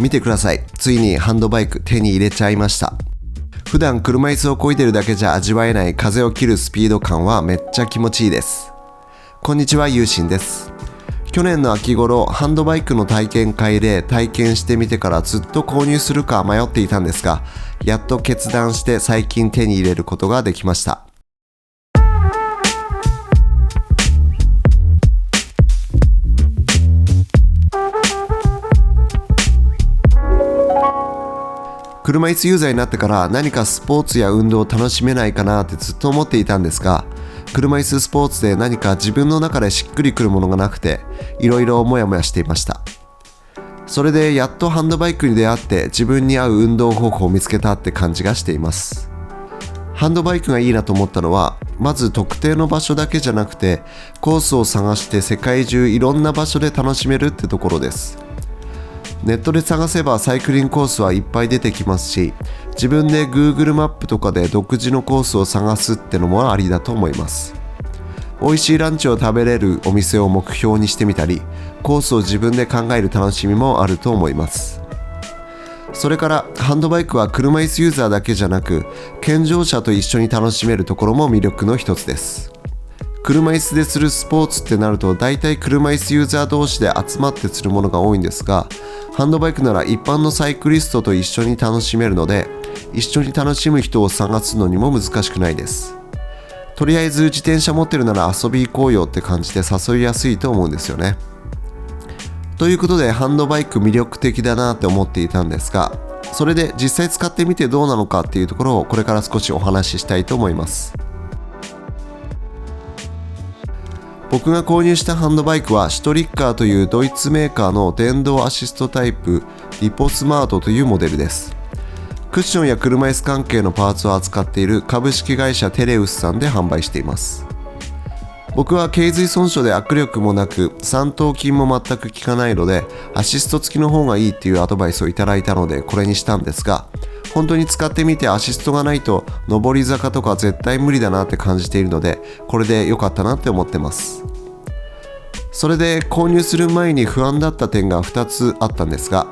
見てください。ついにハンドバイク手に入れちゃいました。普段車椅子を漕いでるだけじゃ味わえない風を切るスピード感はめっちゃ気持ちいいです。こんにちは、ゆうしんです。去年の秋頃、ハンドバイクの体験会で体験してみてからずっと購入するか迷っていたんですが、やっと決断して最近手に入れることができました。車椅子ユーザーになってから何かスポーツや運動を楽しめないかなってずっと思っていたんですが、車椅子スポーツで何か自分の中でしっくりくるものがなくて、いろいろモヤモヤしていました。それでやっとハンドバイクに出会って自分に合う運動方法を見つけたって感じがしています。ハンドバイクがいいなと思ったのは、まず特定の場所だけじゃなくて、コースを探して世界中いろんな場所で楽しめるってところです。ネットで探せばサイクリングコースはいっぱい出てきますし、自分で Google マップとかで独自のコースを探すってのもありだと思います。美味しいランチを食べれるお店を目標にしてみたり、コースを自分で考える楽しみもあると思います。それからハンドバイクは車椅子ユーザーだけじゃなく、健常者と一緒に楽しめるところも魅力の一つです。車椅子でするスポーツってなると大体車椅子ユーザー同士で集まってするものが多いんですが、ハンドバイクなら一般のサイクリストと一緒に楽しめるので、一緒に楽しむ人を探すのにも難しくないです。とりあえず自転車持ってるなら遊び行こうよって感じで誘いやすいと思うんですよね。ということでハンドバイク魅力的だなって思っていたんですが、それで実際使ってみてどうなのかっていうところをこれから少しお話ししたいと思います。僕が購入したハンドバイクはシュトリッカーというドイツメーカーの電動アシストタイプリポスマートというモデルです。クッションや車椅子関係のパーツを扱っている株式会社テレウスさんで販売しています。僕は頸髄損傷で握力もなく三頭筋も全く効かないので、アシスト付きの方がいいっていうアドバイスをいただいたのでこれにしたんですが、本当に使ってみてアシストがないと上り坂とか絶対無理だなって感じているので、これで良かったなって思ってます。それで購入する前に不安だった点が2つあったんですが、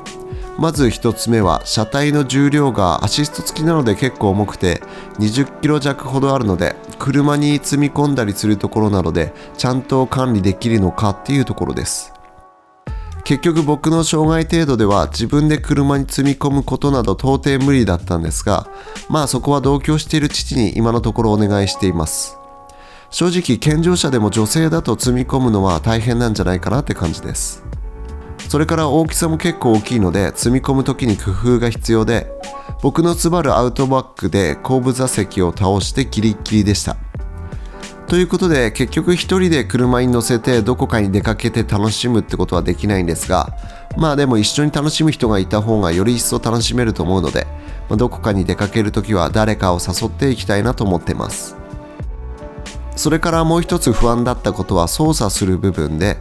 まず1つ目は車体の重量がアシスト付きなので結構重くて20キロ弱ほどあるので、車に積み込んだりするところなのでちゃんと管理できるのかっていうところです。結局僕の障害程度では自分で車に積み込むことなど到底無理だったんですが、そこは同居している父に今のところお願いしています。正直健常者でも女性だと積み込むのは大変なんじゃないかなって感じです。それから大きさも結構大きいので積み込む時に工夫が必要で、僕のスバルアウトバックで後部座席を倒してギリギリでした。ということで結局一人で車に乗せてどこかに出かけて楽しむってことはできないんですが、でも一緒に楽しむ人がいた方がより一層楽しめると思うので、どこかに出かけるときは誰かを誘っていきたいなと思っています。それからもう一つ不安だったことは操作する部分で、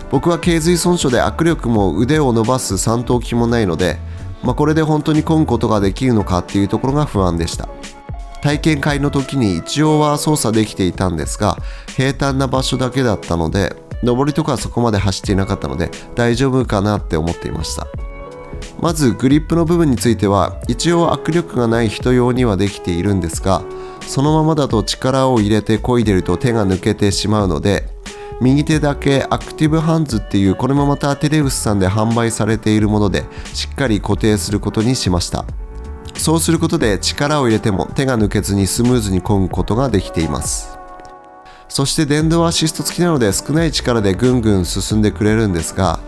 僕は頸髄損傷で握力も腕を伸ばす三頭筋もないので、これで本当に漕ぐことができるのかっていうところが不安でした。体験会の時に一応は操作できていたんですが、平坦な場所だけだったので、上りとかはそこまで走っていなかったので大丈夫かなって思っていました。まずグリップの部分については一応握力がない人用にはできているんですが、そのままだと力を入れて漕いでると手が抜けてしまうので、右手だけアクティブハンズっていう、これもまたテレウスさんで販売されているものでしっかり固定することにしました。そうすることで力を入れても手が抜けずにスムーズに漕ぐことができています。そして電動アシスト付きなので少ない力でぐんぐん進んでくれるんですが、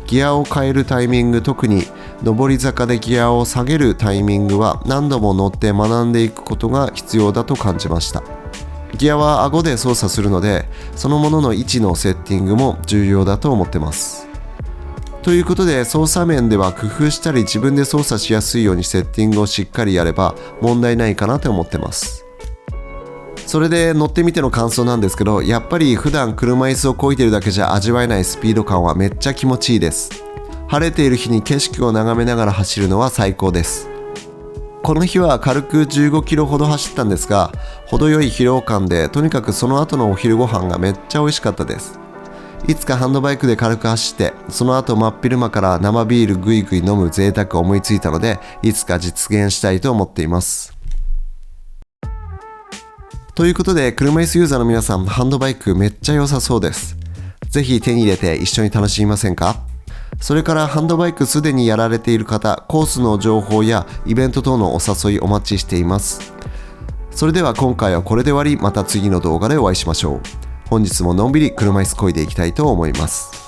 ギアを変えるタイミング、特に上り坂でギアを下げるタイミングは何度も乗って学んでいくことが必要だと感じました。ギアは顎で操作するので、そのものの位置のセッティングも重要だと思ってます。ということで操作面では工夫したり自分で操作しやすいようにセッティングをしっかりやれば問題ないかなと思ってます。それで乗ってみての感想なんですけど、やっぱり普段車椅子を漕いでるだけじゃ味わえないスピード感はめっちゃ気持ちいいです。晴れている日に景色を眺めながら走るのは最高です。この日は軽く15キロほど走ったんですが、程よい疲労感でとにかくその後のお昼ご飯がめっちゃ美味しかったです。いつかハンドバイクで軽く走って、その後真っ昼間から生ビールぐいぐい飲む贅沢を思いついたので、いつか実現したいと思っています。ということで、車椅子ユーザーの皆さん、ハンドバイクめっちゃ良さそうです。ぜひ手に入れて一緒に楽しみませんか？それからハンドバイクすでにやられている方、コースの情報やイベント等のお誘いお待ちしています。それでは今回はこれで終わり、また次の動画でお会いしましょう。本日ものんびり車椅子漕いでいきたいと思います。